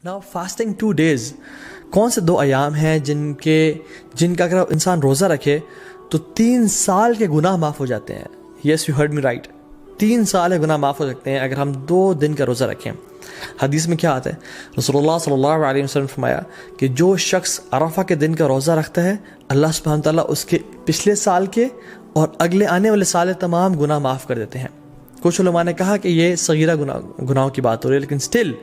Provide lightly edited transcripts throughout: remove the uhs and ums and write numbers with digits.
Now fasting 2 days कौन से 2 अयाम हैं जिनका अगर इंसान रोज़ा रखे तो 3 साल के गुनाह माफ़ हो जाते हैं. Yes, you heard me right. 3 साल के गुनाह माफ़ हो सकते हैं अगर हम 2 दिन का रोज़ा रखें. हदीस में क्या आता है? रसूलुल्लाह सल्लल्लाहु अलैहि वसल्लम फरमाया कि जो शख्स अरफा के दिन का रोज़ा रखता है, अल्लाह सुब्हानहू तआला उसके पिछले साल के और अगले आने वाले साल के तमाम गुनाह माफ़ कर देते हैं. कुछ उलमा ने कहा कि ये सगीरा गुनाहों की बात हो रही है, लेकिन स्टिल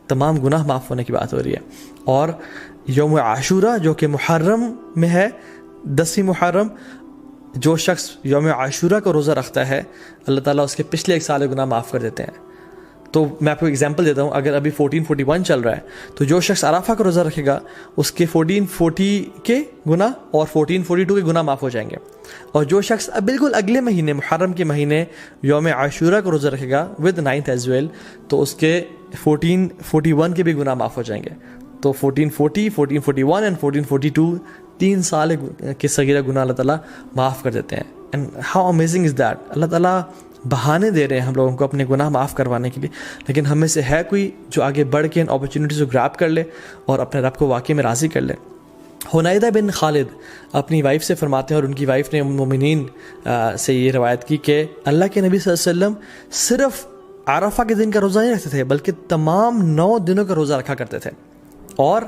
तमाम गुनाह माफ़ होने की बात हो रही है. और यौम आशूरा जो कि मुहर्रम में है, 10वीं मुहर्रम, जो शख्स यौम आशूरा को रोज़ा रखता है, अल्लाह ताला उसके पिछले 1 साल के गुनाह माफ़ कर देते हैं. तो मैं आपको एग्जांपल देता हूँ. अगर अभी 1441 चल रहा है तो जो शख्स अराफा का रोज़ा रखेगा उसके 1440 के गुनाह और 1442 के गुनाह माफ़ हो जाएंगे. और जो शख्स अब बिल्कुल अगले महीने मुहर्रम के महीने यौम आशूरा को रोज़ा रखेगा विद 9th एज वेल, तो उसके 1441 के भी गुनाह माफ़ हो जाएंगे. तो 1440, 1441 एंड 1442 3 साल के सगीरा गुनाह अल्लाह ताला माफ़ कर देते हैं. And how amazing is that. Allah ताला बहाने दे रहे हैं हम लोगों को अपने गुनाह माफ़ करवाने के लिए, लेकिन हम में से है कोई जो आगे बढ़ के इन अपॉर्चुनिटीज़ को ग्रैब कर ले और अपने रब को वाकई में राज़ी कर ले. हुनैदा बिन खालिद अपनी वाइफ से फरमाते हैं, और उनकी वाइफ ने मोमिनीन से ये रवायत की कि अल्लाह के नबी सल्लल्लाहु अलैहि वसल्लम सिर्फ़ अरफा के दिन का रोज़ा नहीं रखते थे, बल्कि तमाम 9 दिनों का रोज़ा रखा करते थे. और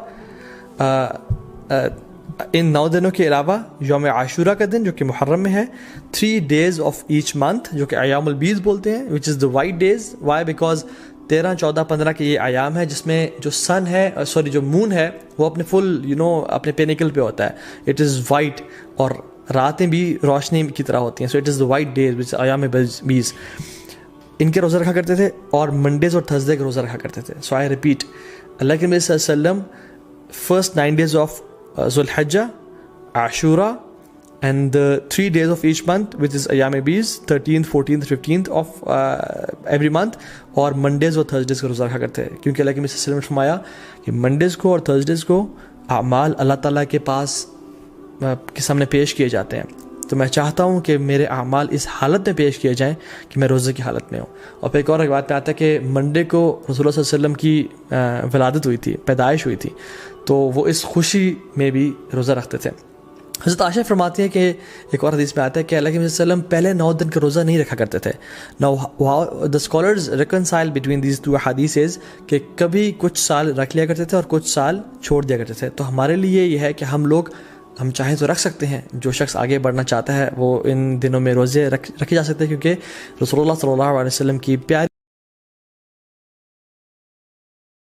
इन 9 दिनों के अलावा यौम आशूरा का दिन जो कि मुहर्रम में है, 3 days ऑफ ईच मंथ जो कि अयामुल बीज बोलते हैं, which is the white days. Why? Because 13, 14, 15 के ये आयाम है जिसमें जो सन है, जो मून है, वो अपने फुल अपने पेनिकल पे होता है. इट इज़ वाइट और रातें भी रोशनी की तरह होती हैं. So it is the white days which अयाम बीज. इनके रोज़ा रखा करते थे और मंडेज़ और थर्सडे के रोज़ा रखा करते थे. सो आई रिपीट, अल्लाह के नबी सल्लल्लाहु अलैहि वसल्लम first 9 days of Zulhijjah, Ashura, and the 3 days of each month, which is Ayyam Bees, 13th, 14th, 15th of every month, और Mondays और Thursdays का रोज़ा रखा करते हैं. क्योंकि अल्लाह के नबी सल्लल्लाहु अलैहि वसल्लम ने फरमाया कि Mondays को और Thursdays को अमाल अल्लाह ताला के पास के सामने पेश किए जाते हैं. तो मैं चाहता हूँ कि मेरे अमाल इस हालत में पेश किए जाएँ कि मैं रोज़े की हालत में हूँ. और फिर एक और बात में आता है कि मंडे को रसूलुल्लाह सल्लल्लाहु अलैहि वसल्लम की विलादत हुई थी, पैदाइश हुई थी, तो वो इस खुशी में भी रोज़ा रखते थे. हज़रत आयशा फरमाती है कि एक और हदीस में आता है कि अल्लाह के नबी सल्लल्लाहु अलैहि वसल्लम पहले 9 दिन का रोज़ा नहीं रखा करते थे. Now the scholars reconcile between these 2 हदीसेस कि कभी कुछ साल रख लिया करते थे और कुछ साल छोड़ दिया करते थे. तो हमारे लिए ये है कि हम चाहें तो रख सकते हैं. जो शख्स आगे बढ़ना चाहता है वो इन दिनों में रोज़े रखे जा सकते हैं, क्योंकि रसूलुल्लाह सल्लल्लाहु अलैहि वसल्लम की प्यारी